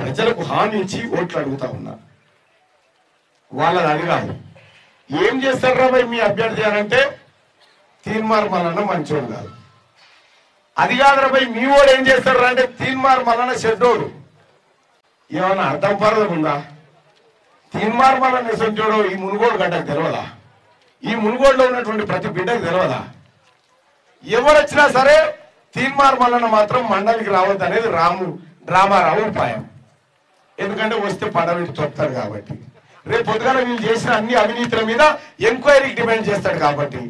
ప్రజలకు హామీ ఇచ్చి ఓట్లు అడుగుతా ఉన్నా. వాళ్ళది అది కాదు. ఏం చేస్తారు రాబాయ్ మీ అభ్యర్థి అంటే తీన్మార్ మల్లన్న మంచోడు కాదు. అది కాదు రాబాయ్ మీ ఓడు ఏం చేస్తారు అంటే తీన్మార్ మల్లన్న షెడ్డోడు. ఏమన్నా అర్థం పరదం ఉందా? తీన్మార్ మల్లన్న షెడ్డోడు ఈ మునుగోడు గడ్డకు తెలియదా? ఈ మునుగోడులో ఉన్నటువంటి ప్రతి బిడ్డకు తెలియదా? ఎవరు వచ్చినా సరే తీన్మార్ మల్లన్న మాత్రం మండలికి రావద్దు అనేది రామారావు ఉపాయం. ఎందుకంటే వస్తే పడవిటి తొక్కుతాడు కాబట్టి, రేపు పొద్దుగాల వీళ్ళు చేసిన అన్ని అవినీతుల మీద ఎంక్వైరీకి డిమాండ్ చేస్తాడు కాబట్టి,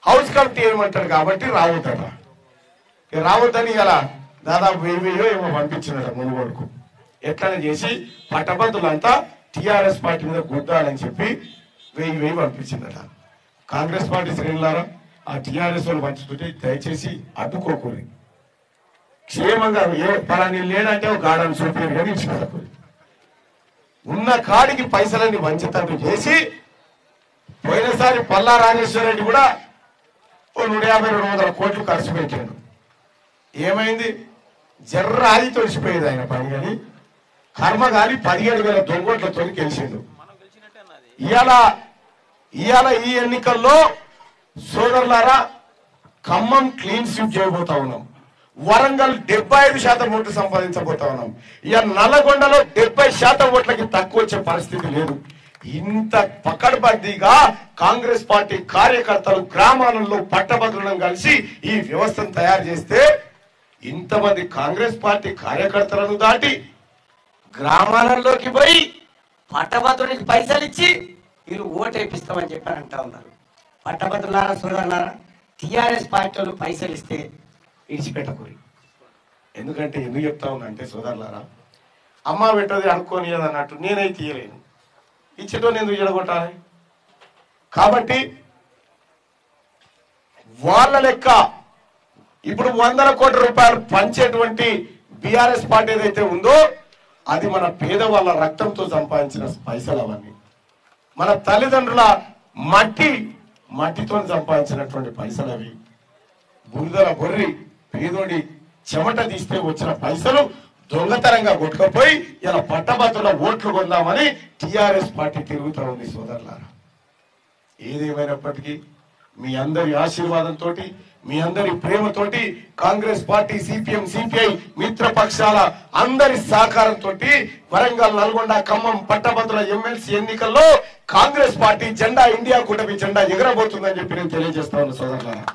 హౌస్ కమిటీ ఏమంటాడు కాబట్టి రావద్దట. రావద్దని ఇలా దాదాపు 1000 ఏమో పంపించినట మునుగోడుకు. ఎట్లనే చేసి పట్టభద్రులంతా టీఆర్ఎస్ పార్టీ మీద గుద్దాలని చెప్పి 1000 పంపించిందట. కాంగ్రెస్ పార్టీ శ్రేణులారా, ఆ టీఆర్ఎస్ వాళ్ళు పంచుతుంటే దయచేసి అడ్డుకోకూడదు. క్షేమంగా పలాని లేదంటే ఒక గాఢం చూపేరు కానీ ఇచ్చిపోకూడదు. ఉన్న కాడికి పైసలన్నీ వంచితట్టు చేసి పోయినసారి పల్లా రాజేశ్వర రెడ్డి కూడా 150-200 కోట్లు ఖర్చు పెట్టాడు. ఏమైంది? జర్ర ఆది తొలిసిపోయేది ఆయన పని. కానీ కర్మ కానీ 17,000 దొంగోట్లతో గెలిచిండు. ఇవాళ ఈ ఎన్నికల్లో సోదరులారా ఖమ్మం క్లీన్ స్వీప్ చేయబోతా ఉన్నాం. వరంగల్ 75% ఓట్లు సంపాదించబోతా ఉన్నాం. ఇక నల్లగొండలో 70% ఓట్లకి తక్కువ వచ్చే పరిస్థితి లేదు. ఇంత పకడ్బందీగా కాంగ్రెస్ పార్టీ కార్యకర్తలు గ్రామాలలో పట్టభద్రులను కలిసి ఈ వ్యవస్థను తయారు చేస్తే ఇంతమంది కాంగ్రెస్ పార్టీ కార్యకర్తలను దాటి గ్రామాలలోకి పోయి పట్టభద్రునికి పైసలు ఇచ్చి వీళ్ళు ఓటు వేపిస్తామని చెప్పి అంటా ఉన్నారు. పట్టభద్రులారా సోదరులారా, టీఆర్ఎస్ పార్టీలు పైసలు ఇస్తే విడిచిపెట్టకూరి. ఎందుకంటే ఎందుకు చెప్తా ఉన్నా అంటే సోదరులారా, అమ్మ పెట్టది అనుకోని అన్నట్టు నేనైతే తీయలేను. ఇచ్చేటో నేను ఎడగొట్టాలి. కాబట్టి వాళ్ళ లెక్క ఇప్పుడు 100 కోట్ల రూపాయలు పంచేటువంటి బీఆర్ఎస్ పార్టీ ఏదైతే ఉందో అది మన పేదవాళ్ళ రక్తంతో సంపాదించిన పైసలు. అవన్నీ మన తల్లిదండ్రుల మట్టితో సంపాదించినటువంటి పైసలు. అవి బురదల బొర్రి పేదోడి చెమట తీస్తే వచ్చిన పైసలు దొంగతనంగా కొట్టుకపోయి ఇలా పట్టభద్రుల ఓట్లు కొందామని టీఆర్ఎస్ పార్టీ తిరుగుతూ ఉంది. సోదరులారా, ఏదేమైనప్పటికీ మీ అందరి ఆశీర్వాదంతో, మీ అందరి ప్రేమతోటి కాంగ్రెస్ పార్టీ, సిపిఎం, సిపిఐ మిత్రపక్షాల అందరి సహకారంతో వరంగల్, నల్గొండ, ఖమ్మం పట్టభద్రుల ఎమ్మెల్సీ ఎన్నికల్లో కాంగ్రెస్ పార్టీ జెండా, ఇండియా కూటమి జెండా ఎగరబోతుందని చెప్పి నేను తెలియజేస్తా ఉన్నా సోదరులారా.